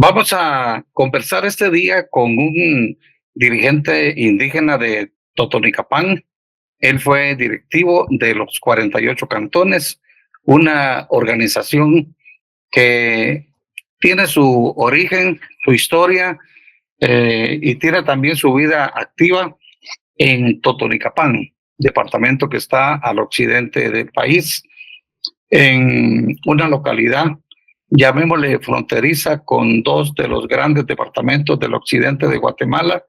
Vamos a conversar este día con un dirigente indígena de Totonicapán. Él fue directivo de los 48 cantones, una organización que tiene su origen, su historia y tiene también su vida activa en Totonicapán, departamento que está al occidente del país, en una localidad, llamémosle fronteriza, con dos de los grandes departamentos del occidente de Guatemala.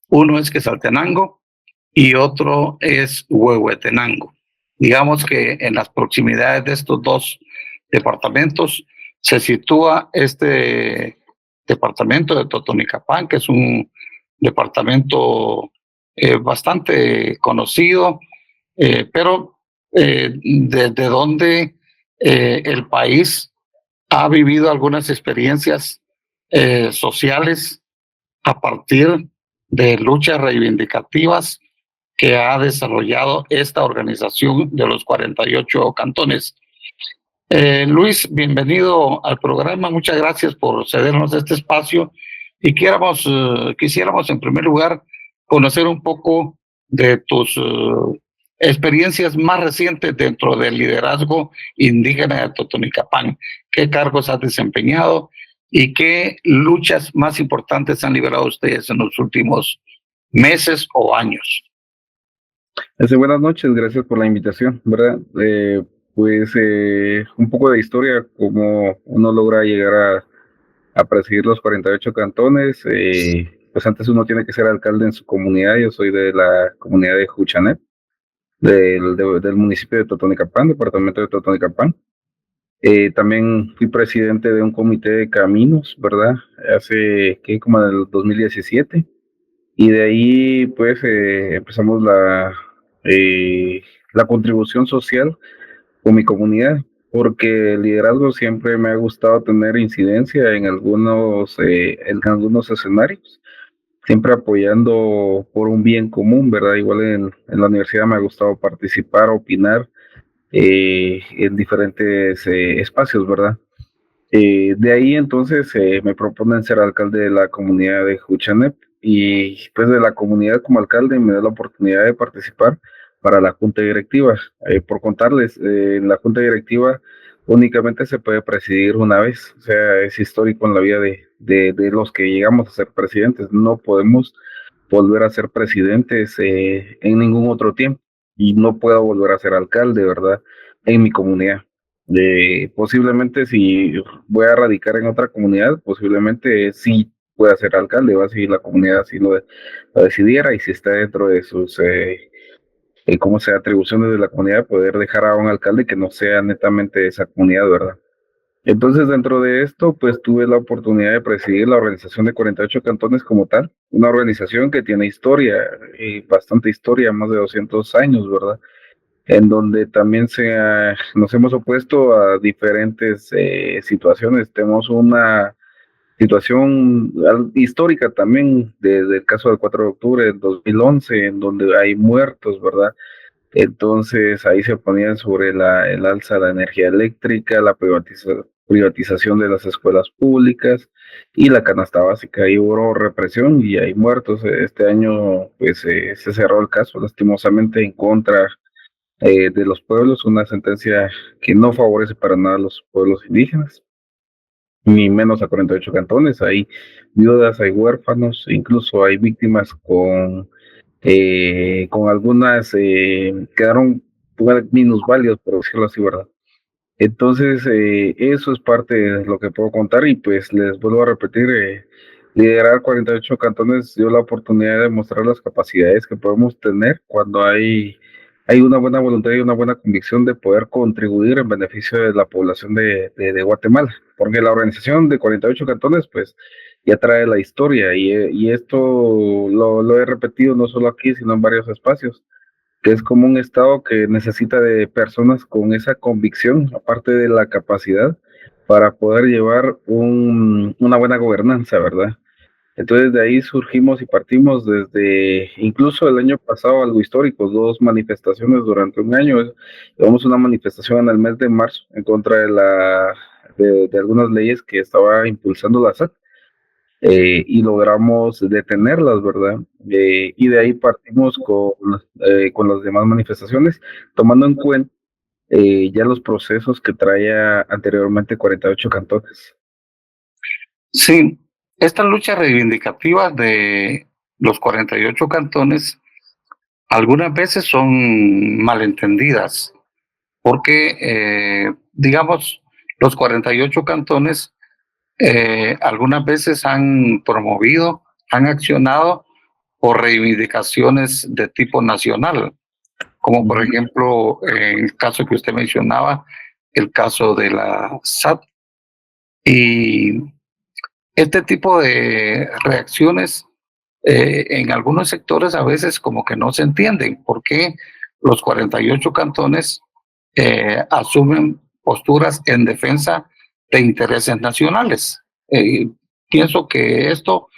Uno es Quetzaltenango y otro es Huehuetenango. Digamos que en las proximidades de estos dos departamentos se sitúa este departamento de Totonicapán, que es un departamento bastante conocido, pero desde donde el país ha vivido algunas experiencias sociales a partir de luchas reivindicativas que ha desarrollado esta organización de los 48 cantones. Luis, bienvenido al programa. Muchas gracias por cedernos este espacio y quisiéramos en primer lugar conocer un poco de tus experiencias más recientes dentro del liderazgo indígena de Totonicapán. ¿Qué cargos has desempeñado y qué luchas más importantes han liberado ustedes en los últimos meses o años? Buenas noches, gracias por la invitación, ¿verdad? Un poco de historia, cómo uno logra llegar a presidir los 48 cantones. Pues antes uno tiene que ser alcalde en su comunidad. Yo soy de la comunidad de Juchanet, del municipio de Totonicapán, departamento de Totonicapán. También fui presidente de un comité de caminos, ¿verdad? Como en el 2017. Y de ahí, pues, empezamos la contribución social con mi comunidad, porque el liderazgo siempre me ha gustado tener incidencia en algunos escenarios, siempre apoyando por un bien común, ¿verdad? Igual en la universidad me ha gustado participar, opinar en diferentes espacios, ¿verdad? De ahí entonces me proponen ser alcalde de la comunidad de Juchanep y pues de la comunidad como alcalde me da la oportunidad de participar para la junta directiva. Por contarles, la junta directiva únicamente se puede presidir una vez, o sea, es histórico en la vida de los que llegamos a ser presidentes. No podemos volver a ser presidentes en ningún otro tiempo y no puedo volver a ser alcalde, ¿verdad? En mi comunidad. Posiblemente si voy a radicar en otra comunidad, posiblemente sí pueda ser alcalde, va si la comunidad así lo decidiera y si está dentro de sus, ¿cómo sea?, atribuciones de la comunidad, poder dejar a un alcalde que no sea netamente de esa comunidad, ¿verdad? Entonces, dentro de esto, pues tuve la oportunidad de presidir la organización de 48 cantones como tal, una organización que tiene historia, bastante historia, más de 200 años, ¿verdad? En donde también nos hemos opuesto a diferentes situaciones. Tenemos una situación histórica también desde el caso del 4 de octubre del 2011, en donde hay muertos, ¿verdad? Entonces ahí se ponían sobre el alza de la energía eléctrica, la privatización de las escuelas públicas y la canasta básica. Ahí hubo represión y hay muertos. Este año pues se cerró el caso lastimosamente en contra de los pueblos, una sentencia que no favorece para nada a los pueblos indígenas, ni menos a 48 cantones. Hay viudas, hay huérfanos, incluso hay víctimas con algunas, quedaron minusválidos, por decirlo así, ¿verdad? Entonces, eso es parte de lo que puedo contar y pues les vuelvo a repetir, liderar 48 cantones dio la oportunidad de mostrar las capacidades que podemos tener cuando hay una buena voluntad y una buena convicción de poder contribuir en beneficio de la población de Guatemala, porque la organización de 48 cantones pues ya trae la historia y esto lo he repetido no solo aquí, sino en varios espacios que es como un estado que necesita de personas con esa convicción, aparte de la capacidad, para poder llevar una buena gobernanza, ¿verdad? Entonces de ahí surgimos y partimos desde incluso el año pasado, algo histórico, dos manifestaciones durante un año. Llevamos una manifestación en el mes de marzo en contra de algunas leyes que estaba impulsando la SAT, y logramos detenerlas, ¿verdad? Y de ahí partimos con las demás manifestaciones, tomando en cuenta ya los procesos que traía anteriormente 48 cantones. Sí, estas luchas reivindicativas de los 48 cantones algunas veces son malentendidas, porque, digamos, los 48 cantones algunas veces han promovido, han accionado por reivindicaciones de tipo nacional, como por ejemplo en el caso que usted mencionaba, el caso de la SAT. Y este tipo de reacciones en algunos sectores a veces como que no se entienden por qué los 48 cantones asumen posturas en defensa de intereses nacionales. Pienso que esto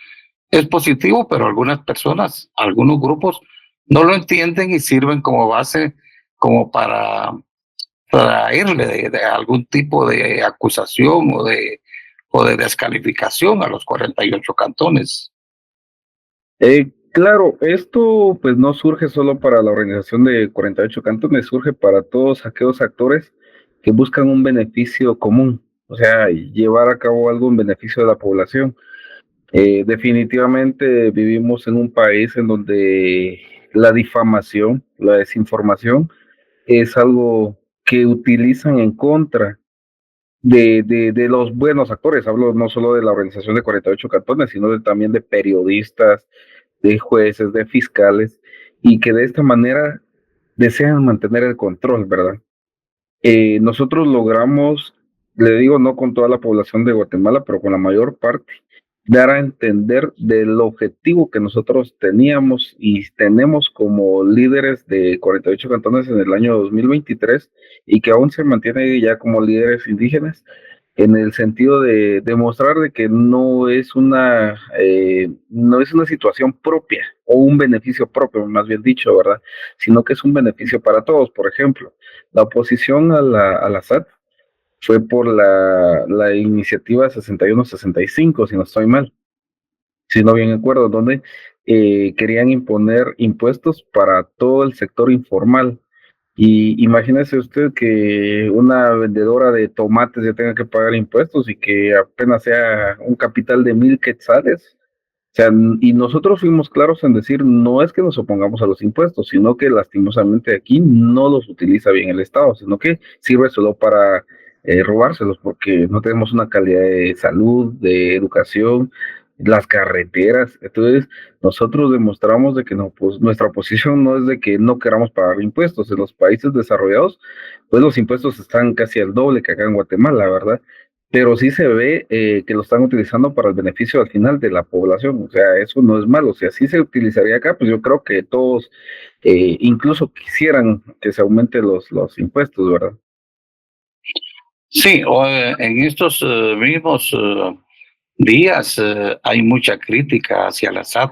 es positivo, pero algunas personas, algunos grupos no lo entienden y sirven como base como para irle de algún tipo de acusación o de descalificación a los 48 cantones. Claro, esto pues no surge solo para la organización de 48 cantones, surge para todos aquellos actores que buscan un beneficio común, o sea, llevar a cabo algo en beneficio de la población. Definitivamente vivimos en un país en donde la difamación, la desinformación es algo que utilizan en contra de los buenos actores. Hablo no solo de la organización de 48 cantones, sino también de periodistas, de jueces, de fiscales, y que de esta manera desean mantener el control, ¿verdad? Nosotros logramos, le digo, no con toda la población de Guatemala, pero con la mayor parte, dar a entender del objetivo que nosotros teníamos y tenemos como líderes de 48 cantones en el año 2023 y que aún se mantiene ya como líderes indígenas en el sentido de demostrar de que no es una situación propia o un beneficio propio, más bien dicho, ¿verdad? Sino que es un beneficio para todos. Por ejemplo, la oposición a la SAT fue por la iniciativa 6165, si no estoy mal, si no bien acuerdo, donde querían imponer impuestos para todo el sector informal. Y imagínese usted que una vendedora de tomates ya tenga que pagar impuestos y que apenas sea un capital de 1,000 quetzales. O sea, y nosotros fuimos claros en decir, no es que nos opongamos a los impuestos, sino que lastimosamente aquí no los utiliza bien el Estado, sino que sirve solo para robárselos, porque no tenemos una calidad de salud, de educación, las carreteras. Entonces, nosotros demostramos de que no, pues nuestra posición no es de que no queramos pagar impuestos. En los países desarrollados, pues los impuestos están casi al doble que acá en Guatemala, ¿verdad? Pero sí se ve que lo están utilizando para el beneficio al final de la población. O sea, eso no es malo. Si así se utilizaría acá, pues yo creo que todos incluso quisieran que se aumenten los impuestos, ¿verdad? Sí, en estos mismos días hay mucha crítica hacia la SAT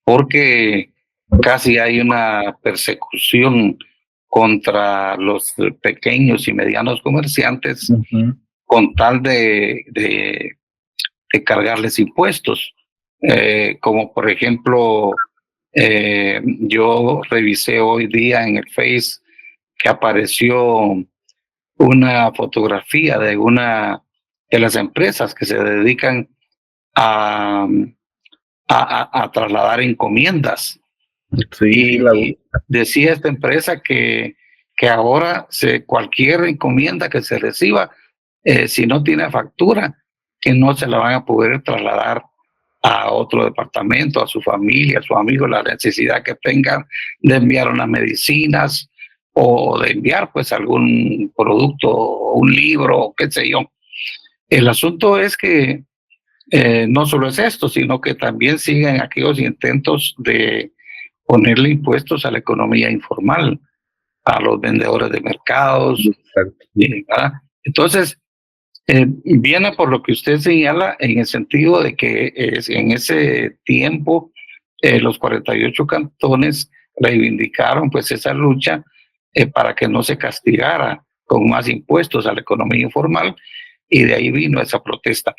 porque casi hay una persecución contra los pequeños y medianos comerciantes Ujú. con tal de cargarles impuestos. Como por ejemplo, yo revisé hoy día en el Face que apareció una fotografía de una de las empresas que se dedican a, a trasladar encomiendas. Sí, sí, Y decía esta empresa que ahora cualquier encomienda que se reciba, si no tiene factura, que no se la van a poder trasladar a otro departamento, a su familia, a su amigo, la necesidad que tengan de enviar unas medicinas o de enviar pues algún producto, un libro, qué sé yo. El asunto es que no solo es esto, sino que también siguen aquellos intentos de ponerle impuestos a la economía informal, a los vendedores de mercados. exacto. ¿Verdad? Entonces, viene por lo que usted señala en el sentido de que en ese tiempo los 48 cantones reivindicaron pues esa lucha para que no se castigara con más impuestos a la economía informal y de ahí vino esa protesta.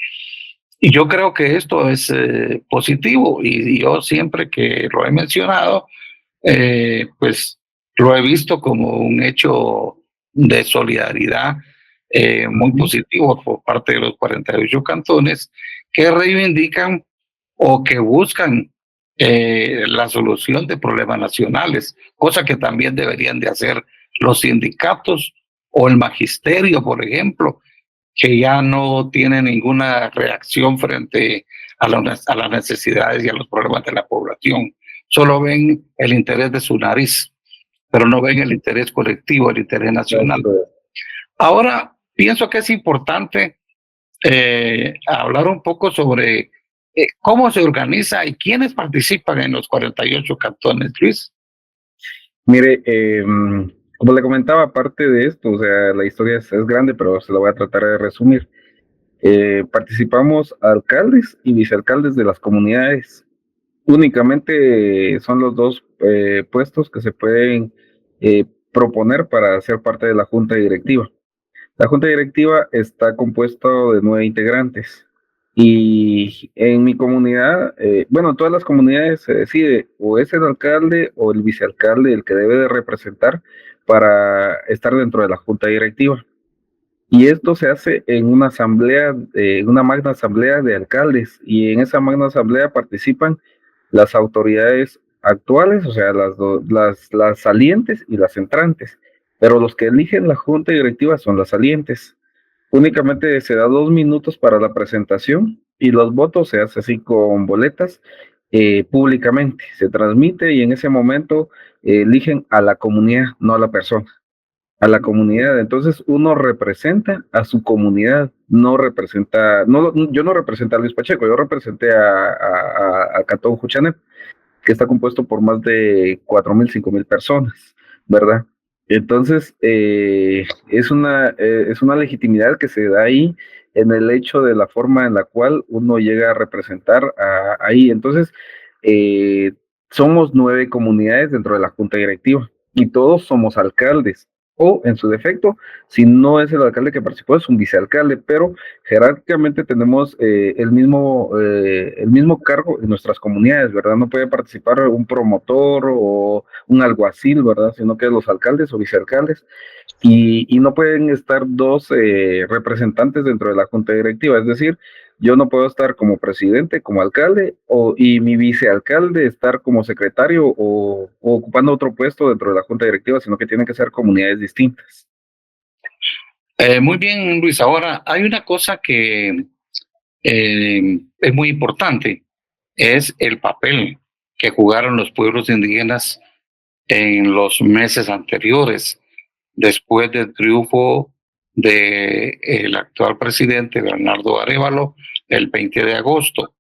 Y yo creo que esto es positivo, y yo siempre que lo he mencionado, pues lo he visto como un hecho de solidaridad muy positivo por parte de los 48 cantones que reivindican o que buscan la solución de problemas nacionales, cosa que también deberían de hacer los sindicatos o el magisterio, por ejemplo, que ya no tiene ninguna reacción frente a las necesidades y a los problemas de la población. Solo ven el interés de su nariz, pero no ven el interés colectivo, el interés nacional. Ahora, pienso que es importante hablar un poco sobre cómo se organiza y quiénes participan en los 48 cantones, Luis. Mire, como le comentaba, aparte de esto, o sea, la historia es grande, pero se la voy a tratar de resumir. Participamos alcaldes y vicealcaldes de las comunidades. Únicamente son los dos puestos que se pueden proponer para ser parte de la junta directiva. La junta directiva está compuesta de 9 integrantes y en mi comunidad, bueno, en todas las comunidades se decide o es el alcalde o el vicealcalde el que debe de representar para estar dentro de la junta directiva. Y esto se hace en una asamblea, una magna asamblea de alcaldes, y en esa magna asamblea participan las autoridades actuales, o sea, las salientes y las entrantes, pero los que eligen la junta directiva son las salientes. Únicamente se da 2 minutos para la presentación y los votos se hace así con boletas públicamente, se transmite y en ese momento eligen a la comunidad, no a la persona, a la comunidad. Entonces uno representa a su comunidad, no representa, no, yo no representé a Luis Pacheco, yo representé a Cantón Juchanet, que está compuesto por más de 4,000, 5,000 personas, ¿verdad? Entonces, es una legitimidad que se da ahí en el hecho de la forma en la cual uno llega a representar ahí. Entonces, eh, somos 9 comunidades dentro de la junta directiva y todos somos alcaldes. O en su defecto, si no es el alcalde que participó, es un vicealcalde, pero jerárquicamente tenemos el mismo cargo en nuestras comunidades, ¿verdad? No puede participar un promotor o un alguacil, ¿verdad? Sino que los alcaldes o vicealcaldes, y no pueden estar dos representantes dentro de la junta directiva, es decir, yo no puedo estar como presidente, como alcalde, y mi vicealcalde estar como secretario o ocupando otro puesto dentro de la junta directiva, sino que tienen que ser comunidades distintas. Muy bien, Luis. Ahora, hay una cosa que es muy importante, es el papel que jugaron los pueblos indígenas en los meses anteriores, después del triunfo del actual presidente Bernardo Arévalo el 20 de agosto.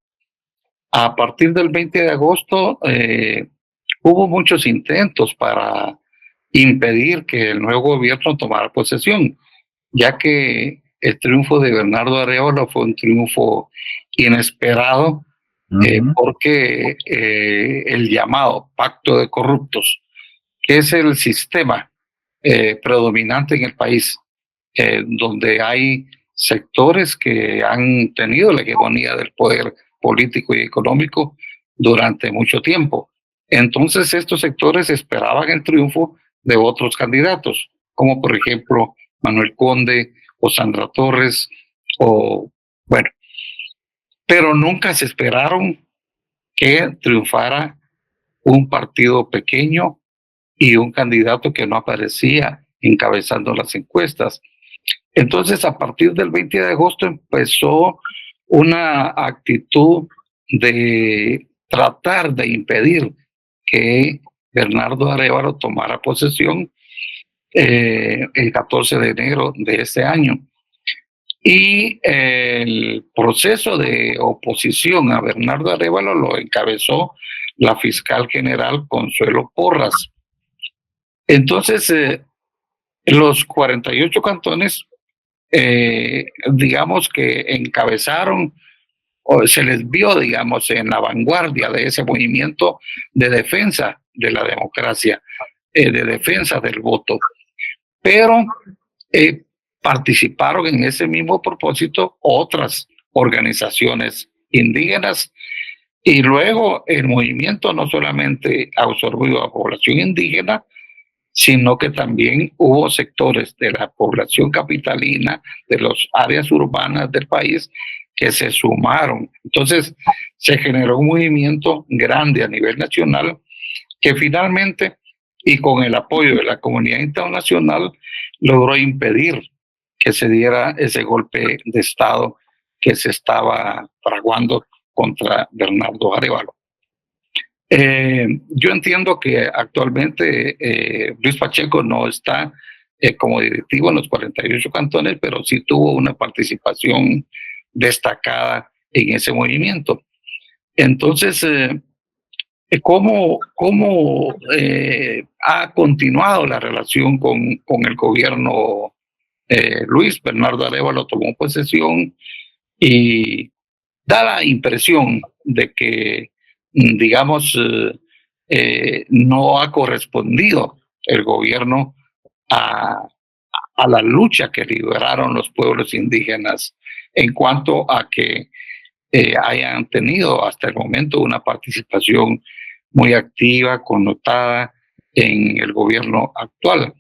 A partir del 20 de agosto hubo muchos intentos para impedir que el nuevo gobierno tomara posesión, ya que el triunfo de Bernardo Arévalo fue un triunfo inesperado, porque el llamado pacto de corruptos, que es el sistema predominante en el país, donde hay sectores que han tenido la hegemonía del poder político y económico durante mucho tiempo. Entonces estos sectores esperaban el triunfo de otros candidatos, como por ejemplo Manuel Conde o Sandra Torres, o bueno, pero nunca se esperaron que triunfara un partido pequeño y un candidato que no aparecía encabezando las encuestas. Entonces, a partir del 20 de agosto empezó una actitud de tratar de impedir que Bernardo Arévalo tomara posesión el 14 de enero de este año. Y el proceso de oposición a Bernardo Arévalo lo encabezó la fiscal general Consuelo Porras. Entonces, los 48 cantones, digamos que encabezaron, o se les vio, digamos, en la vanguardia de ese movimiento de defensa de la democracia, de defensa del voto. Pero participaron en ese mismo propósito otras organizaciones indígenas, y luego el movimiento no solamente absorbió a población indígena, sino que también hubo sectores de la población capitalina, de las áreas urbanas del país, que se sumaron. Entonces se generó un movimiento grande a nivel nacional que finalmente, y con el apoyo de la comunidad internacional, logró impedir que se diera ese golpe de Estado que se estaba fraguando contra Bernardo Arévalo. Yo entiendo que actualmente Luis Pacheco no está como directivo en los 48 cantones, pero sí tuvo una participación destacada en ese movimiento. Entonces, ¿cómo ha continuado la relación con el gobierno? Luis Bernardo Arévalo tomó posesión y da la impresión de que, digamos, no ha correspondido el gobierno a la lucha que liberaron los pueblos indígenas en cuanto a que hayan tenido hasta el momento una participación muy activa, connotada en el gobierno actual.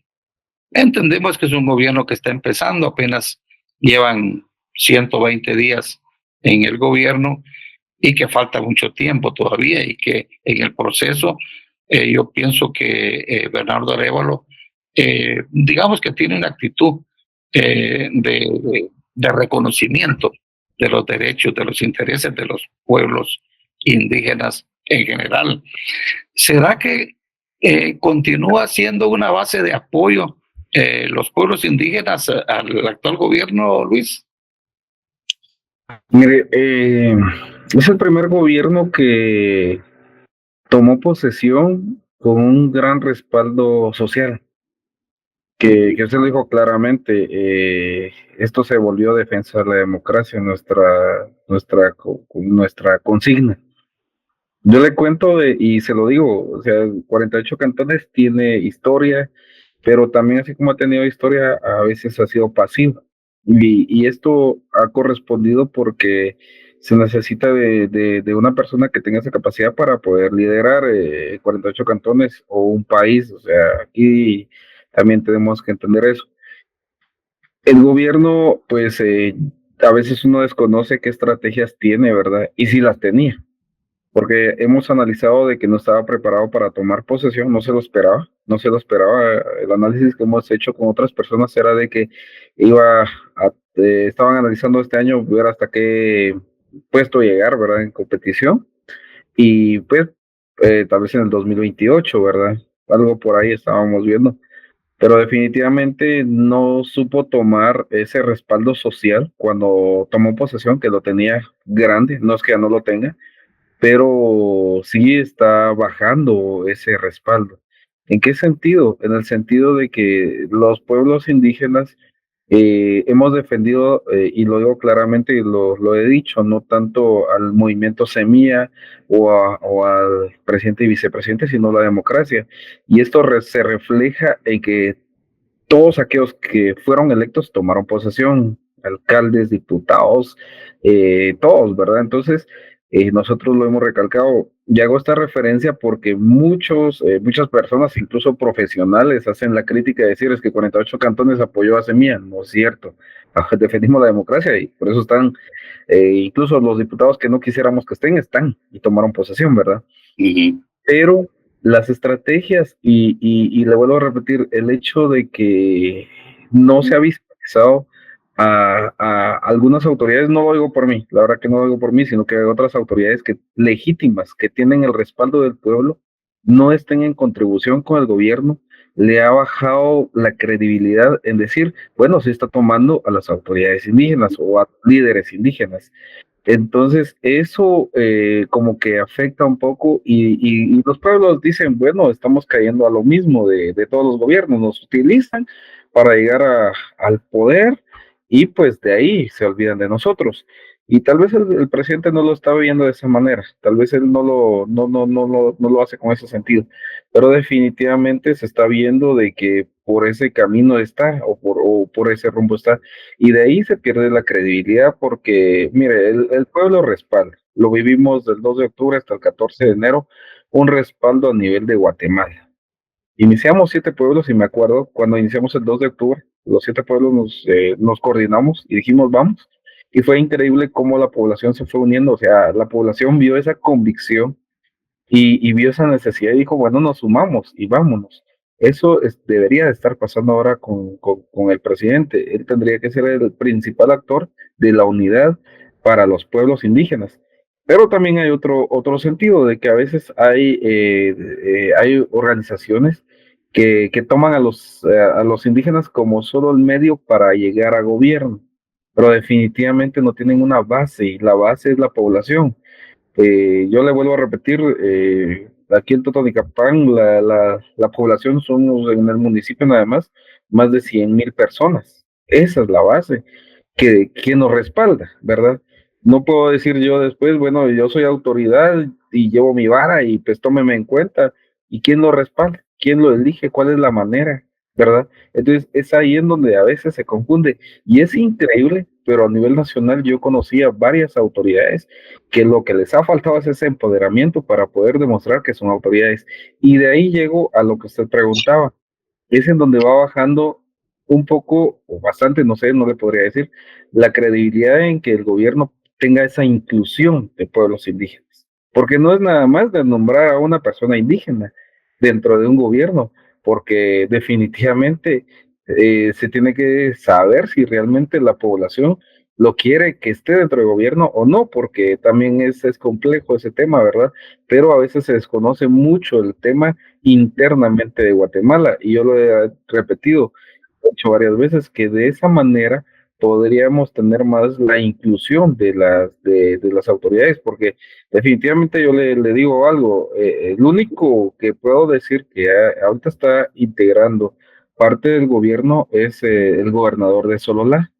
Entendemos que es un gobierno que está empezando, apenas llevan 120 días en el gobierno y que falta mucho tiempo todavía, y que en el proceso yo pienso que Bernardo Arévalo, digamos que tiene una actitud de reconocimiento de los derechos, de los intereses de los pueblos indígenas en general. ¿Será que continúa siendo una base de apoyo los pueblos indígenas al actual gobierno, Luis? Mire, es el primer gobierno que tomó posesión con un gran respaldo social, que se lo dijo claramente, esto se volvió defensa de la democracia, nuestra consigna. Yo le cuento y se lo digo, o sea, 48 cantones tiene historia, pero también así como ha tenido historia, a veces ha sido pasiva. Y esto ha correspondido porque se necesita de una persona que tenga esa capacidad para poder liderar 48 cantones o un país. O sea, aquí también tenemos que entender eso. El gobierno, pues, a veces uno desconoce qué estrategias tiene, ¿verdad? Y si las tenía, porque hemos analizado de que no estaba preparado para tomar posesión, no se lo esperaba, no se lo esperaba. El análisis que hemos hecho con otras personas era de que estaban analizando este año ver hasta qué puesto llegar, ¿verdad? En competición, y pues tal vez en el 2028, ¿verdad? Algo por ahí estábamos viendo, pero definitivamente no supo tomar ese respaldo social cuando tomó posesión, que lo tenía grande, no es que ya no lo tenga, pero sí está bajando ese respaldo. ¿En qué sentido? En el sentido de que los pueblos indígenas hemos defendido, y lo digo claramente y lo he dicho, no tanto al movimiento Semilla o al presidente y vicepresidente, sino la democracia. Y esto se refleja en que todos aquellos que fueron electos tomaron posesión, alcaldes, diputados, todos, ¿verdad? Entonces, nosotros lo hemos recalcado, y hago esta referencia porque muchas personas, incluso profesionales, hacen la crítica de decir es que 48 cantones apoyó a Semilla. No es cierto. Defendimos la democracia y por eso están, incluso los diputados que no quisiéramos que están y tomaron posesión, ¿verdad? Pero las estrategias, y le vuelvo a repetir, el hecho de que no se ha visualizado a algunas autoridades, no lo digo por mí, la verdad que no lo digo por mí, sino que hay otras autoridades legítimas, que tienen el respaldo del pueblo, no estén en contribución con el gobierno, le ha bajado la credibilidad en decir, bueno, se está tomando a las autoridades indígenas o a líderes indígenas. Entonces, eso como que afecta un poco, y los pueblos dicen, bueno, estamos cayendo a lo mismo de todos los gobiernos, nos utilizan para llegar al poder y pues de ahí se olvidan de nosotros. Y tal vez el presidente no lo está viendo de esa manera, tal vez él no lo hace con ese sentido, pero definitivamente se está viendo de que por ese camino está o por ese rumbo está, y de ahí se pierde la credibilidad porque, mire, el pueblo respalda, lo vivimos del 2 de octubre hasta el 14 de enero, un respaldo a nivel de Guatemala. Iniciamos 7 pueblos y me acuerdo cuando iniciamos el 2 de octubre, los 7 pueblos nos coordinamos y dijimos vamos. Y fue increíble cómo la población se fue uniendo, o sea, la población vio esa convicción y vio esa necesidad y dijo, bueno, nos sumamos y vámonos. Eso debería de estar pasando ahora con el presidente. Él tendría que ser el principal actor de la unidad para los pueblos indígenas. Pero también hay otro sentido de que a veces hay organizaciones que toman a los indígenas como solo el medio para llegar a gobierno, pero definitivamente no tienen una base y la base es la población. Yo le vuelvo a repetir, aquí en Totonicapán la población somos en el municipio nada más de 100,000 personas. Esa es la base que nos respalda, ¿verdad? No puedo decir yo después, bueno, yo soy autoridad y llevo mi vara y pues tómeme en cuenta. ¿Y quién lo respalda? ¿Quién lo elige? ¿Cuál es la manera? ¿Verdad? Entonces es ahí en donde a veces se confunde y es increíble, pero a nivel nacional yo conocía varias autoridades que lo que les ha faltado es ese empoderamiento para poder demostrar que son autoridades. Y de ahí llego a lo que usted preguntaba, es en donde va bajando un poco o bastante, no sé, no le podría decir, la credibilidad en que el gobierno tenga esa inclusión de pueblos indígenas. Porque no es nada más de nombrar a una persona indígena dentro de un gobierno, porque definitivamente se tiene que saber si realmente la población lo quiere que esté dentro del gobierno o no, porque también es complejo ese tema, ¿verdad? Pero a veces se desconoce mucho el tema internamente de Guatemala. Y yo lo he repetido, he hecho varias veces, que de esa manera podríamos tener más la inclusión de las autoridades, porque definitivamente yo le digo algo, el único que puedo decir que ahorita está integrando parte del gobierno es el gobernador de Sololá.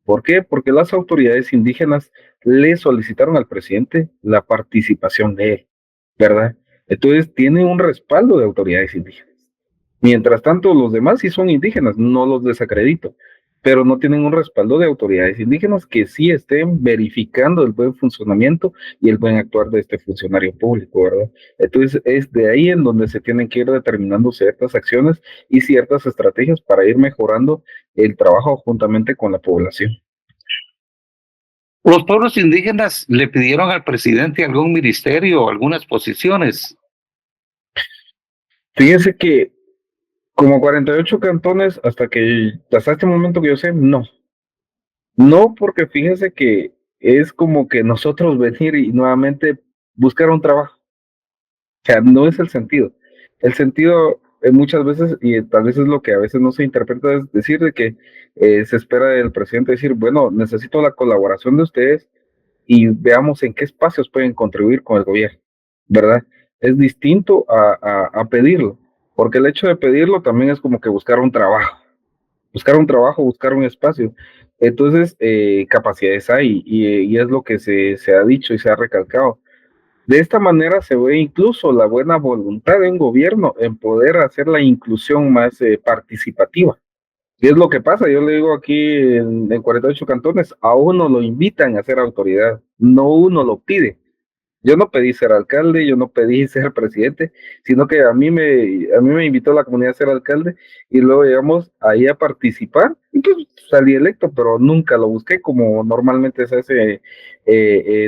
¿Por qué? Porque las autoridades indígenas le solicitaron al presidente la participación de él, ¿verdad? Entonces tiene un respaldo de autoridades indígenas. Mientras tanto, los demás sí son indígenas, no los desacredito, pero no tienen un respaldo de autoridades indígenas que sí estén verificando el buen funcionamiento y el buen actuar de este funcionario público, ¿verdad? Entonces es de ahí en donde se tienen que ir determinando ciertas acciones y ciertas estrategias para ir mejorando el trabajo juntamente con la población. Los pueblos indígenas le pidieron al presidente algún ministerio, algunas posiciones. Fíjense que como 48 cantones, hasta este momento que yo sé, no. No, porque fíjese que es como que nosotros venir y nuevamente buscar un trabajo. O sea, no es el sentido. El sentido muchas veces, y tal vez es lo que a veces no se interpreta, es decir de que se espera del presidente decir, bueno, necesito la colaboración de ustedes y veamos en qué espacios pueden contribuir con el gobierno, ¿verdad? Es distinto a pedirlo, porque el hecho de pedirlo también es como que buscar un trabajo, buscar un espacio. Entonces, capacidades hay y es lo que se ha dicho y se ha recalcado. De esta manera se ve incluso la buena voluntad de un gobierno en poder hacer la inclusión más participativa. Y es lo que pasa, yo le digo aquí en 48 cantones, a uno lo invitan a ser autoridad, no uno lo pide. Yo no pedí ser alcalde, yo no pedí ser presidente, sino que a mí me invitó la comunidad a ser alcalde y luego llegamos ahí a participar y pues salí electo, pero nunca lo busqué como normalmente se hace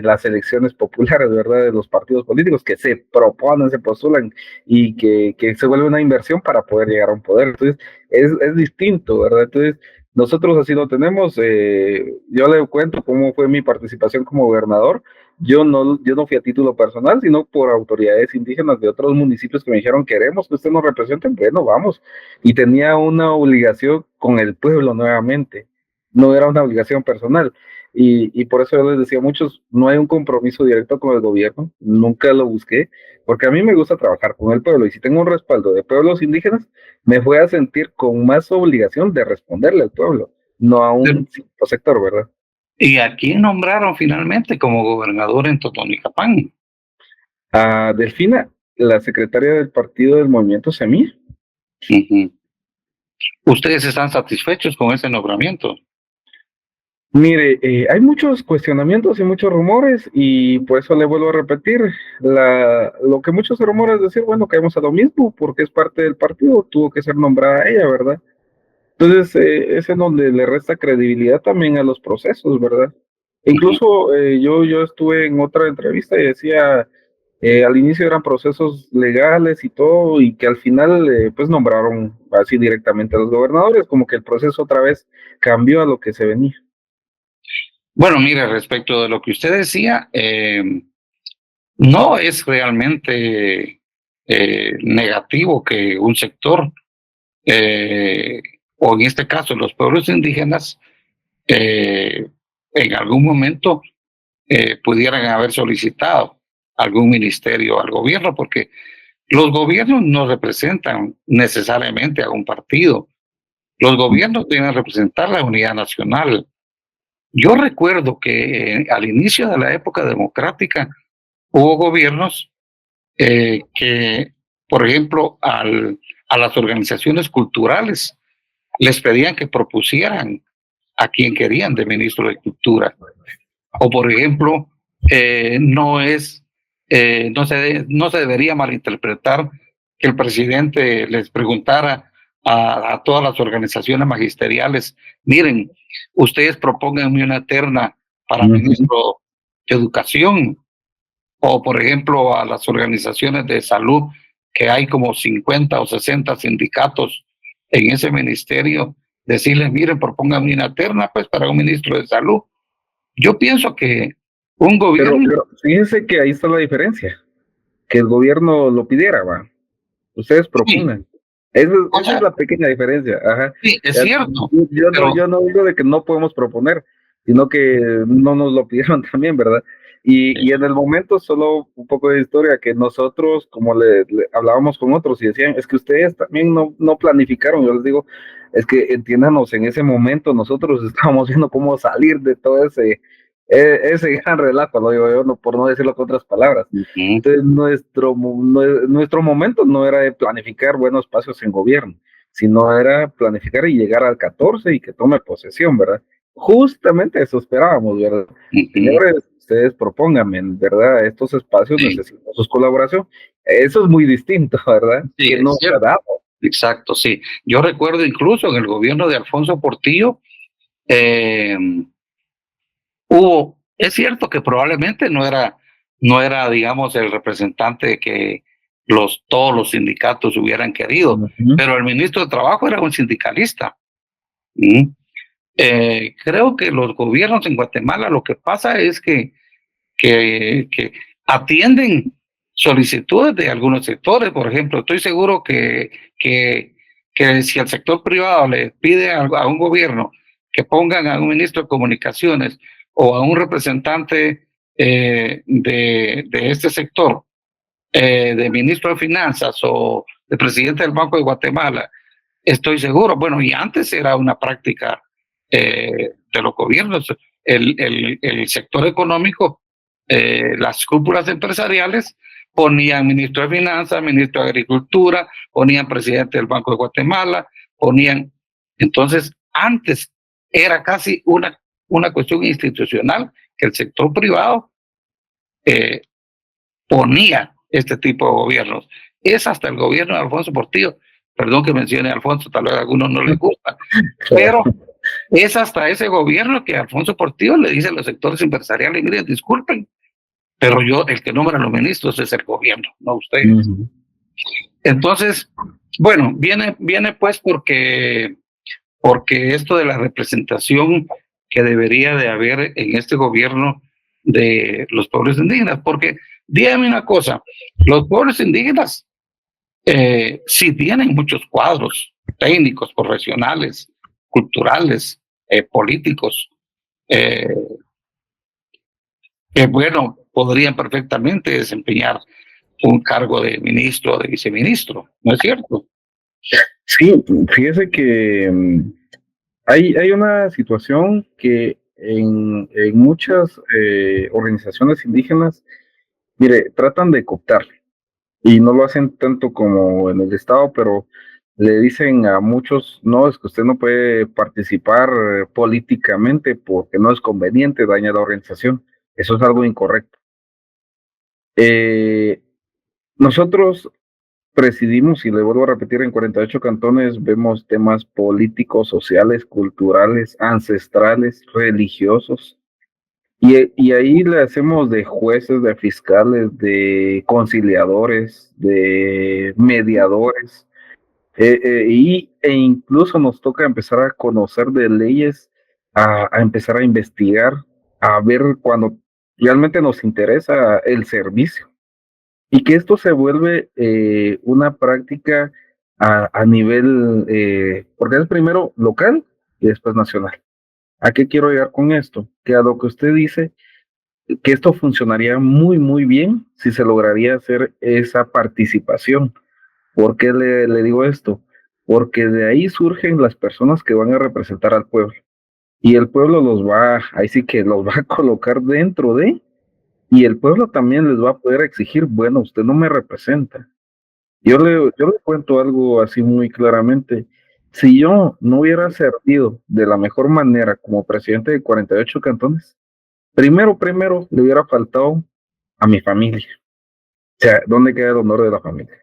las elecciones populares, ¿verdad? De los partidos políticos que se proponen, se postulan y que se vuelve una inversión para poder llegar a un poder. Entonces es distinto, ¿verdad? Entonces nosotros así lo tenemos. Yo le cuento cómo fue mi participación como gobernador. Yo no fui a título personal, sino por autoridades indígenas de otros municipios que me dijeron, queremos que usted nos represente, bueno, vamos. Y tenía una obligación con el pueblo nuevamente, no era una obligación personal. Y por eso yo les decía a muchos, no hay un compromiso directo con el gobierno, nunca lo busqué, porque a mí me gusta trabajar con el pueblo y si tengo un respaldo de pueblos indígenas, me voy a sentir con más obligación de responderle al pueblo, no a un cierto sector, ¿verdad? ¿Y a quién nombraron finalmente como gobernador en Totonicapán? A Delfina, la secretaria del partido del Movimiento Semilla. Ujú. ¿Ustedes están satisfechos con ese nombramiento? Mire, hay muchos cuestionamientos y muchos rumores y por eso le vuelvo a repetir, lo que muchos rumores decir, bueno, caemos a lo mismo porque es parte del partido, tuvo que ser nombrada ella, ¿verdad? Entonces, es en donde le resta credibilidad también a los procesos, ¿verdad? Ujú. Incluso yo estuve en otra entrevista y decía, al inicio eran procesos legales y todo, y que al final pues nombraron así directamente a los gobernadores, como que el proceso otra vez cambió a lo que se venía. Bueno, mire, respecto de lo que usted decía, no es realmente negativo que un sector, o en este caso los pueblos indígenas, eh, en algún momento pudieran haber solicitado algún ministerio al gobierno, porque los gobiernos no representan necesariamente a un partido. Los gobiernos deben representar la unidad nacional. Yo recuerdo que al inicio de la época democrática hubo gobiernos que, por ejemplo, a las organizaciones culturales les pedían que propusieran a quien querían de ministro de Cultura. O, por ejemplo, no es, no se debería malinterpretar que el presidente les preguntara a todas las organizaciones magisteriales, miren, ustedes propónganme una terna para Ujú. ministro de Educación, o por ejemplo a las organizaciones de salud, que hay como 50 o 60 sindicatos en ese ministerio, decirles, miren, propónganme una terna pues para un ministro de salud. Yo pienso que un gobierno, Pero fíjense que ahí está la diferencia, que el gobierno lo pidiera, va. Ustedes sí, propongan. o Esa es sea, la pequeña diferencia. Ajá. sí, es Ya, cierto, pero yo no digo de que no podemos proponer, sino que no nos lo pidieron también, ¿verdad? Y en el momento, solo un poco de historia, que nosotros, como le hablábamos con otros y decían, es que ustedes también no planificaron. Yo les digo, es que entiéndanos, en ese momento nosotros estábamos viendo cómo salir de todo ese gran relato, lo digo yo, no, por no decirlo con otras palabras. ujú, Entonces, nuestro momento no era de planificar buenos pasos en gobierno, sino era planificar y llegar al 14 y que tome posesión, ¿verdad? Justamente eso esperábamos, ¿verdad? ujú, Señores, ustedes propónganme, ¿verdad? Estos espacios sí, necesitan su colaboración. Eso es muy distinto, ¿verdad? sí, Que es no se ha cierto, dado. exacto, sí. Yo recuerdo incluso en el gobierno de Alfonso Portillo, eh, es cierto que probablemente no era, digamos, el representante que todos los sindicatos hubieran querido, Ujú. pero el ministro de Trabajo era un sindicalista. ¿Mm? Creo que los gobiernos en Guatemala lo que pasa es que atienden solicitudes de algunos sectores. Por ejemplo, estoy seguro que, que si el sector privado le pide a un gobierno que pongan a un ministro de Comunicaciones o a un representante de este sector, de ministro de Finanzas o de presidente del Banco de Guatemala, estoy seguro. Bueno, y antes era una práctica de los gobiernos. El sector económico, las cúpulas empresariales ponían ministro de Finanzas, ministro de Agricultura, ponían presidente del Banco de Guatemala, ponían. Entonces, antes era casi una cuestión institucional que el sector privado eh, ponía este tipo de gobiernos. Es hasta el gobierno de Alfonso Portillo, perdón que mencione a Alfonso, tal vez a algunos no les gusta, pero Claro. es hasta ese gobierno que Alfonso Portillo le dice a los sectores empresariales, miren, disculpen, pero yo, el que nombra a los ministros es el gobierno, no ustedes. Ujú. Entonces, bueno, viene pues porque esto de la representación que debería de haber en este gobierno de los pueblos indígenas, porque dígame una cosa, los pueblos indígenas sí tienen muchos cuadros técnicos, profesionales, culturales, políticos, eh, que bueno, podrían perfectamente desempeñar un cargo de ministro o de viceministro, ¿no es cierto? Sí, fíjese que hay una situación que en muchas organizaciones indígenas, mire, tratan de cooptar y no lo hacen tanto como en el Estado, pero le dicen a muchos, no, es que usted no puede participar políticamente porque no es conveniente, daña la organización. Eso es algo incorrecto. Eh, Nosotros presidimos, y le vuelvo a repetir, en 48 cantones vemos temas políticos, sociales, culturales, ancestrales, religiosos, y ahí le hacemos de jueces, de fiscales, de conciliadores, de mediadores, e incluso nos toca empezar a conocer de leyes, a empezar a investigar, a ver cuando realmente nos interesa el servicio. Y que esto se vuelve una práctica a nivel, porque es primero local y después nacional. ¿A qué quiero llegar con esto? Que a lo que usted dice, que esto funcionaría muy, muy bien si se lograría hacer esa participación. ¿Por qué le digo esto? Porque de ahí surgen las personas que van a representar al pueblo. Y el pueblo los va, ahí sí que los va a colocar dentro de, y el pueblo también les va a poder exigir, bueno, usted no me representa. Yo le cuento algo así muy claramente. Si yo no hubiera servido de la mejor manera como presidente de 48 cantones, primero le hubiera faltado a mi familia. O sea, ¿dónde queda el honor de la familia?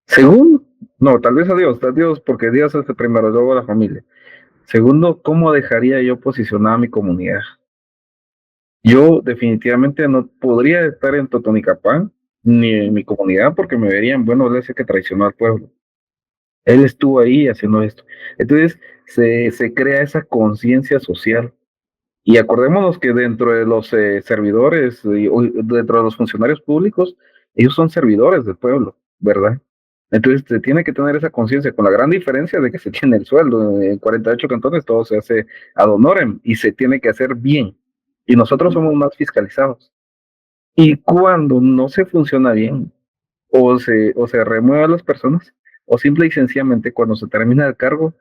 Segundo, no, tal vez a Dios, porque Dios es el primero, luego a la familia. Segundo, ¿cómo dejaría yo posicionar a mi comunidad? Yo definitivamente no podría estar en Totonicapán ni en mi comunidad porque me verían, bueno, él es el que traicionó al pueblo. Él estuvo ahí haciendo esto. Entonces se crea esa conciencia social. Y acordémonos que dentro de los servidores, dentro de los funcionarios públicos, ellos son servidores del pueblo, ¿verdad? Entonces se tiene que tener esa conciencia, con la gran diferencia de que se tiene el sueldo. En 48 cantones todo se hace ad honorem y se tiene que hacer bien. Y nosotros somos más fiscalizados. Y cuando no se funciona bien, o se remueve a las personas, o simple y sencillamente cuando se termina el cargo,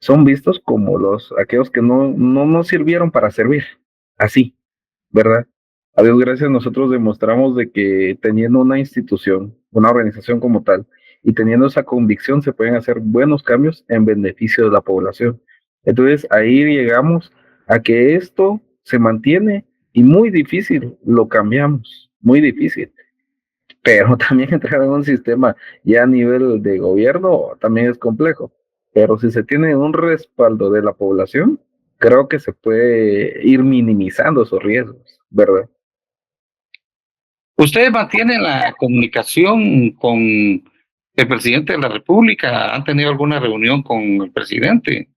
son vistos como aquellos que no nos sirvieron para servir. Así, ¿verdad? A Dios gracias, nosotros demostramos de que teniendo una institución, una organización como tal, y teniendo esa convicción se pueden hacer buenos cambios en beneficio de la población. Entonces ahí llegamos a que esto se mantiene y muy difícil lo cambiamos, muy difícil. Pero también entrar en un sistema ya a nivel de gobierno también es complejo. Pero si se tiene un respaldo de la población, creo que se puede ir minimizando esos riesgos, ¿verdad? ¿Ustedes mantienen la comunicación con el presidente de la República? ¿Han tenido alguna reunión con el presidente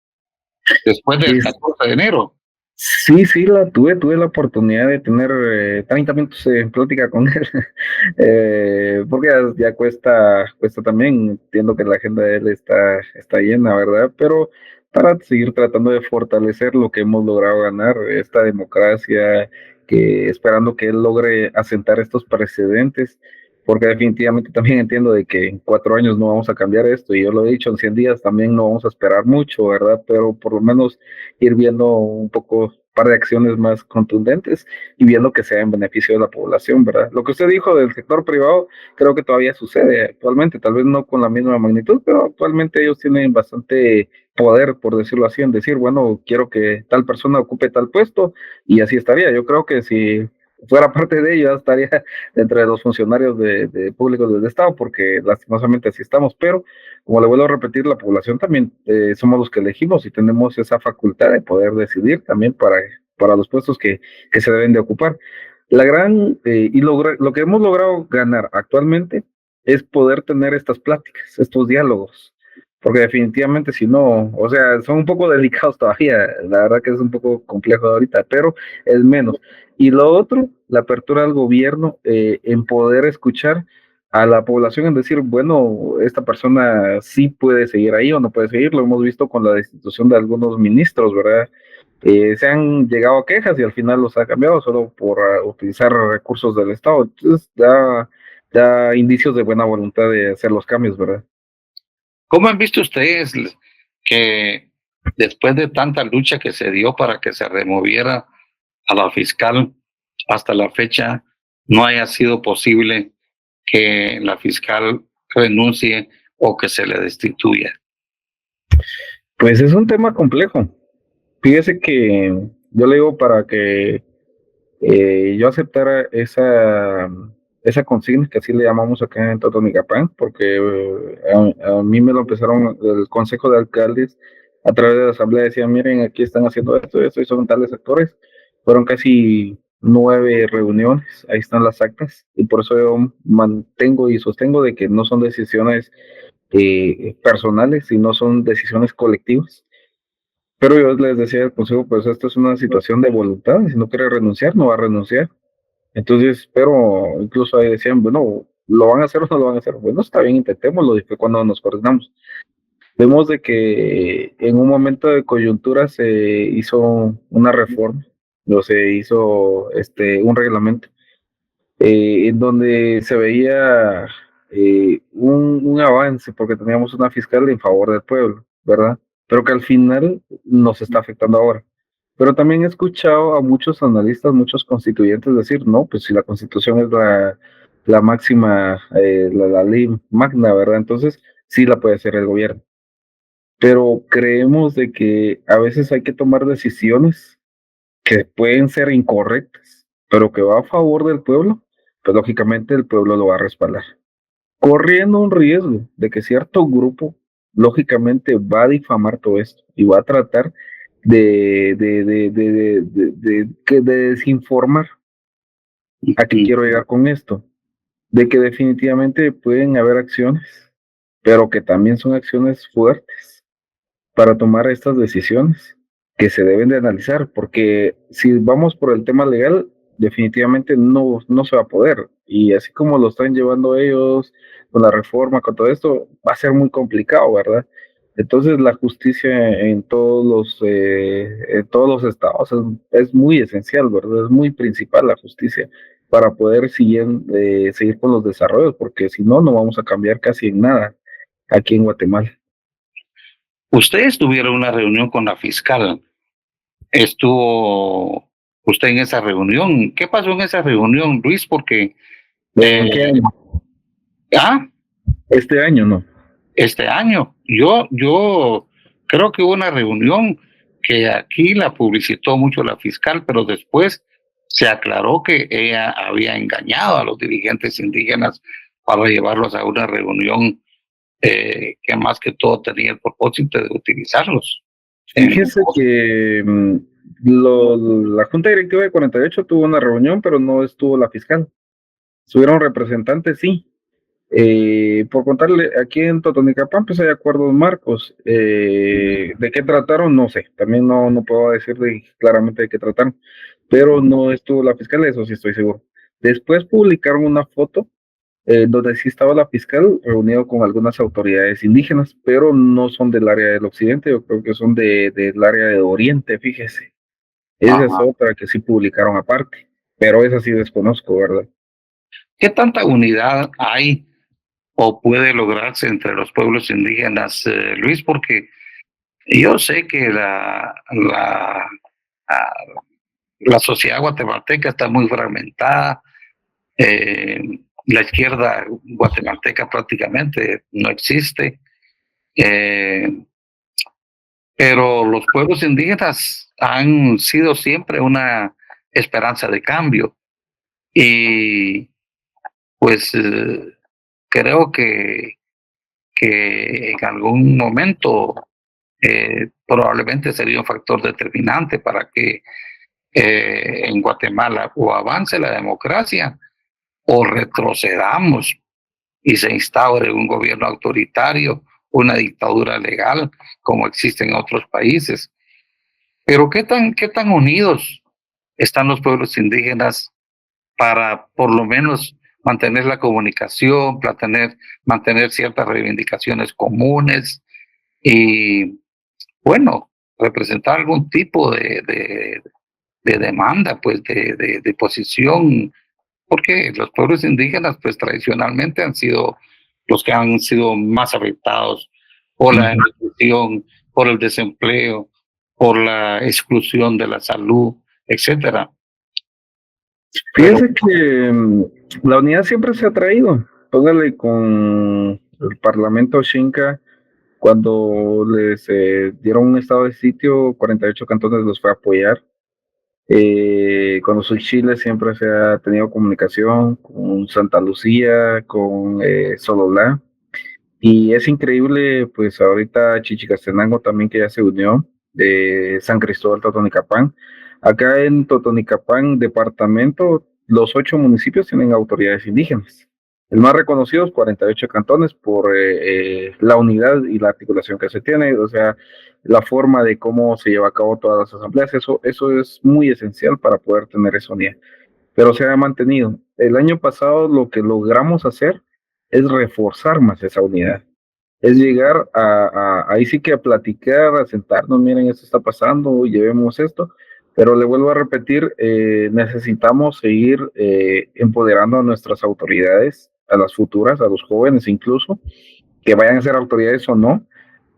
después del Es, 14 de enero? sí, sí, tuve la oportunidad de tener 30 minutos de plática con él, porque ya cuesta también, entiendo que la agenda de él está llena, ¿verdad? Pero para seguir tratando de fortalecer lo que hemos logrado ganar, esta democracia, que esperando que él logre asentar estos precedentes, porque definitivamente también entiendo de que en 4 años no vamos a cambiar esto, y yo lo he dicho, en 100 días también no vamos a esperar mucho, ¿verdad? Pero por lo menos ir viendo un poco, un par de acciones más contundentes y viendo que sea en beneficio de la población, ¿verdad? Lo que usted dijo del sector privado, creo que todavía sucede actualmente, tal vez no con la misma magnitud, pero actualmente ellos tienen bastante poder, por decirlo así, en decir, bueno, quiero que tal persona ocupe tal puesto y así estaría. Yo creo que si fuera parte de ello, ya estaría dentro de los funcionarios de públicos del Estado, porque lastimosamente así estamos, pero como le vuelvo a repetir, la población también somos los que elegimos y tenemos esa facultad de poder decidir también para los puestos que se deben de ocupar. Lo que hemos logrado ganar actualmente es poder tener estas pláticas, estos diálogos, porque definitivamente si no, o sea, son un poco delicados todavía, la verdad que es un poco complejo ahorita, pero es menos. Y lo otro, la apertura al gobierno en poder escuchar a la población en decir, bueno, esta persona sí puede seguir ahí o no puede seguir, lo hemos visto con la destitución de algunos ministros, ¿verdad? Se han llegado a quejas y al final los ha cambiado solo por utilizar recursos del Estado. Entonces da indicios de buena voluntad de hacer los cambios, ¿verdad? ¿Cómo han visto ustedes que después de tanta lucha que se dio para que se removiera a la fiscal, hasta la fecha no haya sido posible que la fiscal renuncie o que se le destituya. Pues es un tema complejo. Fíjese que yo le digo para que yo aceptara esa consigna, que así le llamamos acá en Totonicapán, porque a mí me lo empezaron el Consejo de Alcaldes a través de la Asamblea, decían, miren, aquí están haciendo esto, y son tales actores. Fueron casi 9 reuniones, ahí están las actas, y por eso yo mantengo y sostengo de que no son decisiones personales, sino son decisiones colectivas. Pero yo les decía al consejo, pues esto es una situación de voluntad, si no quiere renunciar, no va a renunciar. Entonces, pero incluso ahí decían, bueno, ¿lo van a hacer o no lo van a hacer? Bueno, está bien, intentémoslo, y fue cuando nos coordinamos. Vemos de que en un momento de coyuntura se hizo una reforma, o se hizo un reglamento, en donde se veía un avance, porque teníamos una fiscal en favor del pueblo, ¿verdad? Pero que al final nos está afectando ahora. Pero también he escuchado a muchos analistas, muchos constituyentes decir, no, pues si la constitución es la máxima, la ley magna, ¿verdad? Entonces sí la puede hacer el gobierno. Pero creemos de que a veces hay que tomar decisiones que pueden ser incorrectas, pero que va a favor del pueblo, pues lógicamente el pueblo lo va a respaldar, corriendo un riesgo de que cierto grupo lógicamente va a difamar todo esto y va a tratar de desinformar. ¿A qué quiero llegar con esto? De que definitivamente pueden haber acciones, pero que también son acciones fuertes para tomar estas decisiones que se deben de analizar, porque si vamos por el tema legal, definitivamente no se va a poder. Y así como lo están llevando ellos con la reforma, con todo esto, va a ser muy complicado, ¿verdad? Entonces la justicia en todos los estados es muy esencial, ¿verdad? Es muy principal la justicia para poder seguir con los desarrollos, porque si no, no vamos a cambiar casi en nada aquí en Guatemala. Ustedes tuvieron una reunión con la fiscal. ¿Estuvo usted en esa reunión? ¿Qué pasó en esa reunión, Luis? Porque ¿Qué año? ah, Este año no. este año yo creo que hubo una reunión que aquí la publicitó mucho la fiscal, pero después se aclaró que ella había engañado a los dirigentes indígenas para llevarlos a una reunión que más que todo tenía el propósito de utilizarlos. Fíjese que la Junta Directiva de 48 tuvo una reunión, pero no estuvo la fiscal. Estuvieron representantes, sí. Por contarle, aquí en Totonicapán, pues hay acuerdos marcos. ¿De qué trataron? No sé. También no puedo decir claramente de qué trataron. Pero no estuvo la fiscal, eso sí estoy seguro. Después publicaron una foto donde sí estaba la fiscal reunido con algunas autoridades indígenas, pero no son del área del occidente, yo creo que son del área de oriente, fíjese. Esa es Ajá. otra que sí publicaron aparte, pero esa sí desconozco, ¿verdad? ¿Qué tanta unidad hay o puede lograrse entre los pueblos indígenas, Luis? Porque yo sé que ah, la sociedad guatemalteca está muy fragmentada. eh, la izquierda guatemalteca prácticamente no existe, eh, pero los pueblos indígenas han sido siempre una esperanza de cambio y pues creo que en algún momento probablemente sería un factor determinante para que en Guatemala o avance la democracia o retrocedamos y se instaure un gobierno autoritario, una dictadura legal como existe en otros países. Pero qué tan unidos están los pueblos indígenas para por lo menos mantener la comunicación, mantener ciertas reivindicaciones comunes y, bueno, representar algún tipo de demanda, pues de posición, porque los pueblos indígenas, pues tradicionalmente han sido los que han sido más afectados por la destrucción, por el desempleo, por la exclusión de la salud, etcétera. Fíjese que la unidad siempre se ha traído. Póngale con el Parlamento Xinca, cuando les dieron un estado de sitio, 48 cantones los fue a apoyar. Cuando soy Chile siempre se ha tenido comunicación con Santa Lucía, con Sololá. Y es increíble, pues ahorita Chichicastenango también que ya se unió, de San Cristóbal Totonicapán. Acá en Totonicapán, departamento, los 8 municipios tienen autoridades indígenas. El más reconocido es 48 cantones por la unidad y la articulación que se tiene, o sea, la forma de cómo se lleva a cabo todas las asambleas, eso es muy esencial para poder tener esa unidad. Pero se ha mantenido. El año pasado lo que logramos hacer es reforzar más esa unidad, es llegar ahí sí que a platicar, a sentarnos, miren, esto está pasando, llevemos esto, pero le vuelvo a repetir, necesitamos seguir empoderando a nuestras autoridades, a las futuras, a los jóvenes incluso, que vayan a ser autoridades o no,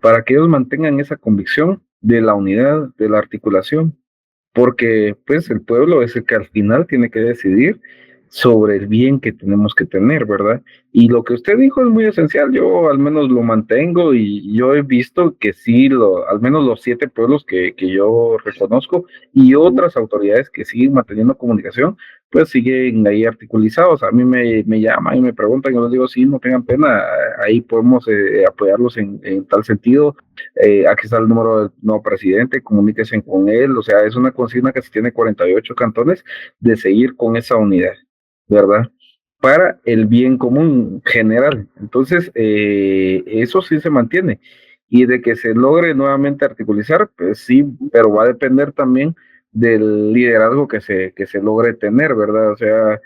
para que ellos mantengan esa convicción de la unidad, de la articulación, porque pues el pueblo es el que al final tiene que decidir sobre el bien que tenemos que tener, ¿verdad? Y lo que usted dijo es muy esencial, yo al menos lo mantengo y yo he visto que sí, al menos los 7 pueblos que yo reconozco y otras autoridades que siguen manteniendo comunicación, pues siguen ahí articulizados. A mí me llaman y me preguntan y yo les digo, sí, no tengan pena, ahí podemos apoyarlos en tal sentido. Aquí está el número del nuevo presidente, comuníquense con él, o sea, es una consigna que se tiene 48 cantones de seguir con esa unidad, ¿verdad? Para el bien común general. Entonces, eso sí se mantiene. Y de que se logre nuevamente articulizar, pues sí, pero va a depender también del liderazgo que se logre tener, ¿verdad? O sea,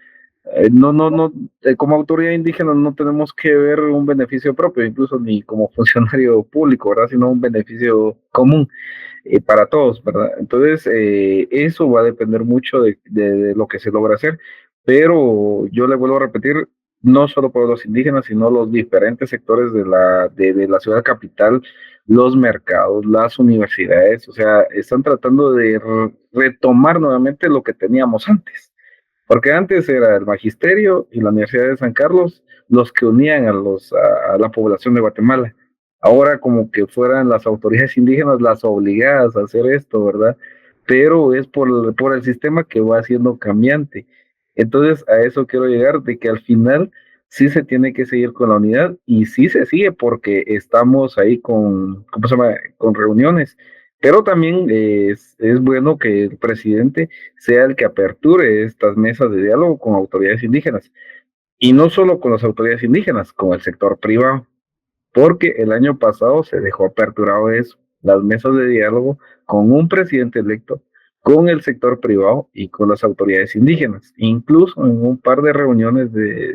no, como autoridad indígena no tenemos que ver un beneficio propio, incluso ni como funcionario público, ¿verdad? Sino un beneficio común para todos, ¿verdad? Entonces, eso va a depender mucho de lo que se logra hacer, pero yo le vuelvo a repetir, no solo pueblos indígenas, sino los diferentes sectores de la ciudad capital, los mercados, las universidades, o sea, están tratando de retomar nuevamente lo que teníamos antes. Porque antes era el magisterio y la Universidad de San Carlos los que unían a la población de Guatemala. Ahora como que fueran las autoridades indígenas las obligadas a hacer esto, ¿verdad? Pero es por el sistema que va siendo cambiante. Entonces a eso quiero llegar, de que al final sí se tiene que seguir con la unidad y sí se sigue porque estamos ahí ¿cómo se llama? Con reuniones. Pero también es bueno que el presidente sea el que aperture estas mesas de diálogo con autoridades indígenas. Y no solo con las autoridades indígenas, con el sector privado, porque el año pasado se dejó aperturado eso, las mesas de diálogo con un presidente electo, con el sector privado y con las autoridades indígenas. Incluso en un par de reuniones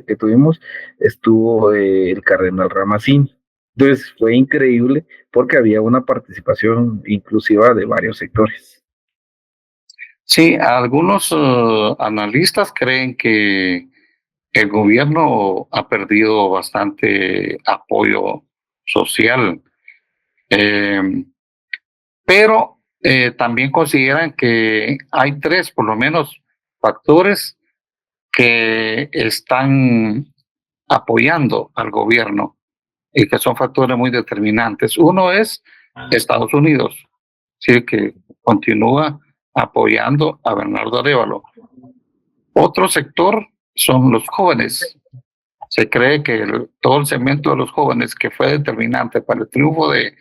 que tuvimos estuvo el cardenal Ramacín. Entonces fue increíble porque había una participación inclusiva de varios sectores. Sí, algunos analistas creen que el gobierno ha perdido bastante apoyo social, eh, pero también consideran que hay tres, por lo menos, factores que están apoyando al gobierno y que son factores muy determinantes. Uno es Estados Unidos, sí, que continúa apoyando a Bernardo Arévalo. Otro sector son los jóvenes. Se cree que todo el segmento de los jóvenes que fue determinante para el triunfo de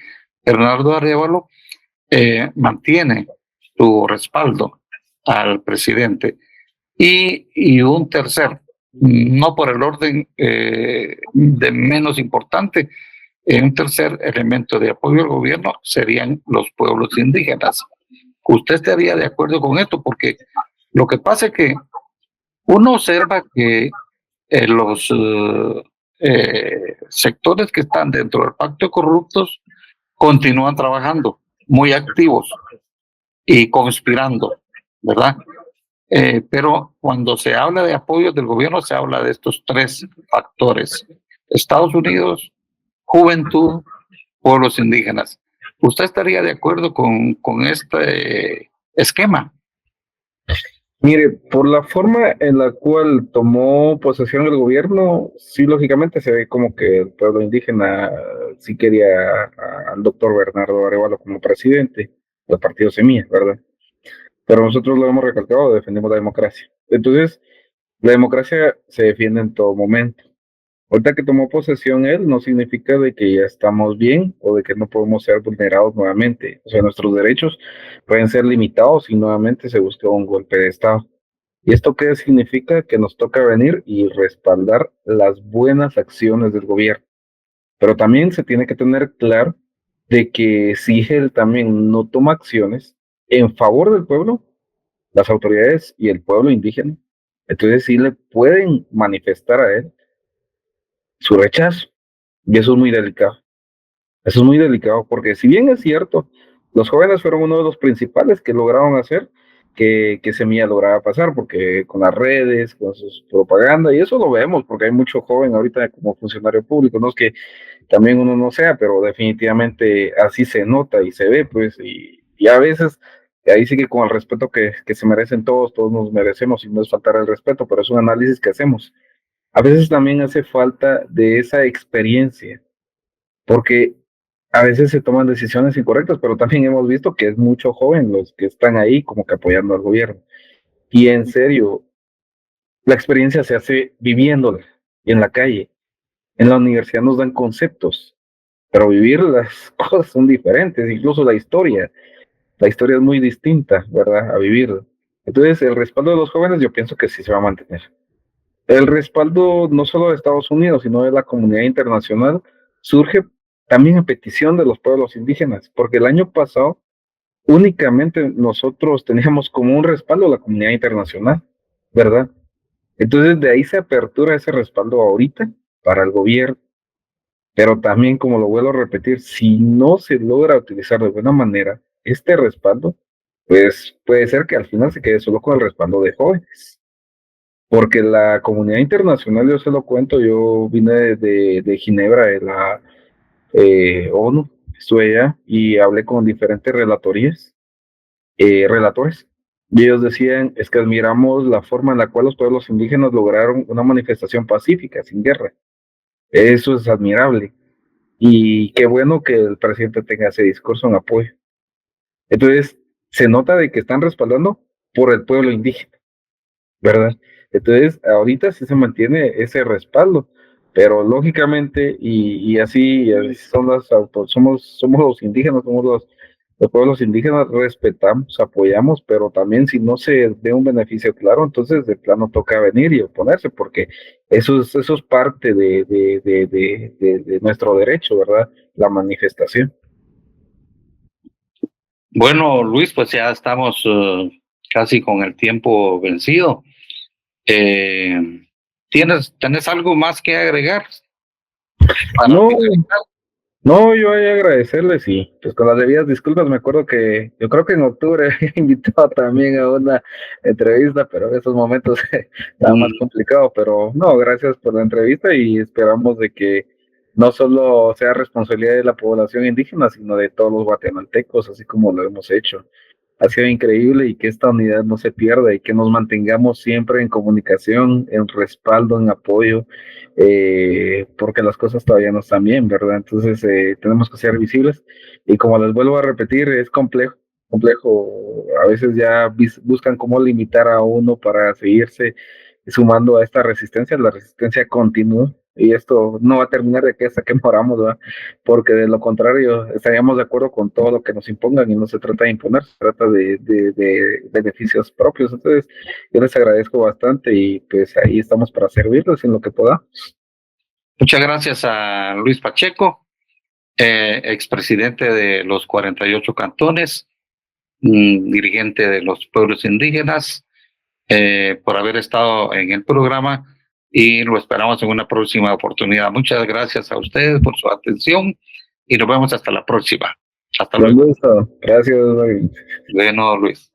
Bernardo Arévalo mantiene su respaldo al presidente. Y un tercer, no por el orden de menos importante, un tercer elemento de apoyo al gobierno serían los pueblos indígenas. ¿Usted estaría de acuerdo con esto? Porque lo que pasa es que uno observa que los sectores que están dentro del pacto de corruptos continúan trabajando muy activos y conspirando, ¿verdad? Pero cuando se habla de apoyo del gobierno, se habla de estos tres factores: Estados Unidos, juventud, pueblos indígenas. ¿Usted estaría de acuerdo con este esquema? Mire, por la forma en la cual tomó posesión el gobierno, sí, lógicamente se ve como que el pueblo indígena sí quería al doctor Bernardo Arevalo como presidente del partido Semilla, ¿verdad? Pero nosotros lo hemos recalcado, defendemos la democracia. Entonces, la democracia se defiende en todo momento. Ahorita que tomó posesión él, no significa de que ya estamos bien o de que no podemos ser vulnerados nuevamente. O sea, nuestros derechos pueden ser limitados si nuevamente se busca un golpe de Estado. ¿Y esto qué significa? Que nos toca venir y respaldar las buenas acciones del gobierno. Pero también se tiene que tener claro de que si él también no toma acciones en favor del pueblo, las autoridades y el pueblo indígena, entonces sí le pueden manifestar a él su rechazo. Y eso es muy delicado. Eso es muy delicado porque si bien es cierto, los jóvenes fueron uno de los principales que lograron hacer que Semilla lograra pasar, porque con las redes, con sus propaganda, y eso lo vemos, porque hay mucho joven ahorita como funcionario público, no es que también uno no sea, pero definitivamente así se nota y se ve, pues, y a veces, ahí sí que con el respeto que se merecen todos, todos nos merecemos, y no es faltar el respeto, pero es un análisis que hacemos. A veces también hace falta de esa experiencia, porque a veces se toman decisiones incorrectas, pero también hemos visto que es mucho joven los que están ahí como que apoyando al gobierno. Y en serio, la experiencia se hace viviéndola y en la calle. En la universidad nos dan conceptos, pero vivir las cosas son diferentes, incluso la historia es muy distinta, ¿verdad? A vivirla. Entonces, el respaldo de los jóvenes yo pienso que sí se va a mantener. El respaldo no solo de Estados Unidos, sino de la comunidad internacional surge también a petición de los pueblos indígenas, porque el año pasado únicamente nosotros teníamos como un respaldo a la comunidad internacional, ¿verdad? Entonces de ahí se apertura ese respaldo ahorita para el gobierno, pero también, como lo vuelvo a repetir, si no se logra utilizar de buena manera este respaldo, pues puede ser que al final se quede solo con el respaldo de jóvenes. Porque la comunidad internacional, yo se lo cuento, yo vine de Ginebra, de la ONU, estuve allá y hablé con diferentes relatores, y ellos decían, es que admiramos la forma en la cual los pueblos indígenas lograron una manifestación pacífica, sin guerra. Eso es admirable. Y qué bueno que el presidente tenga ese discurso en apoyo. Entonces, se nota de que están respaldando por el pueblo indígena, ¿verdad? Entonces, ahorita sí se mantiene ese respaldo, pero lógicamente, y así son somos los indígenas, somos los pueblos indígenas, respetamos, apoyamos, pero también si no se ve un beneficio claro, entonces de plano toca venir y oponerse, porque eso es parte de nuestro derecho, ¿verdad? La manifestación. Bueno, Luis, pues ya estamos casi con el tiempo vencido. Eh, ¿Tenés algo más que agregar para No, finalizar? no, yo voy a agradecerles y pues con las debidas disculpas me acuerdo que yo creo que en octubre había invitado también a una entrevista, pero en esos momentos estaba más Mm, complicado, pero no, gracias por la entrevista y esperamos de que no solo sea responsabilidad de la población indígena, sino de todos los guatemaltecos, así como lo hemos hecho. Ha sido increíble y que esta unidad no se pierda y que nos mantengamos siempre en comunicación, en respaldo, en apoyo, porque las cosas todavía no están bien, ¿verdad? Entonces tenemos que ser visibles y como les vuelvo a repetir, es complejo, complejo. A veces ya buscan cómo limitar a uno para seguirse sumando a esta resistencia. La resistencia continúa y esto no va a terminar de que hasta que moramos, ¿verdad? Porque de lo contrario estaríamos de acuerdo con todo lo que nos impongan y no se trata de imponer, se trata de beneficios propios. Entonces, yo les agradezco bastante y pues ahí estamos para servirles en lo que podamos. Muchas gracias a Luis Pacheco, expresidente de los 48 cantones, dirigente de los pueblos indígenas, por haber estado en el programa y lo esperamos en una próxima oportunidad. Muchas gracias a ustedes por su atención y nos vemos hasta la próxima. Hasta Con luego. gusto. Gracias, David. Bueno, Luis.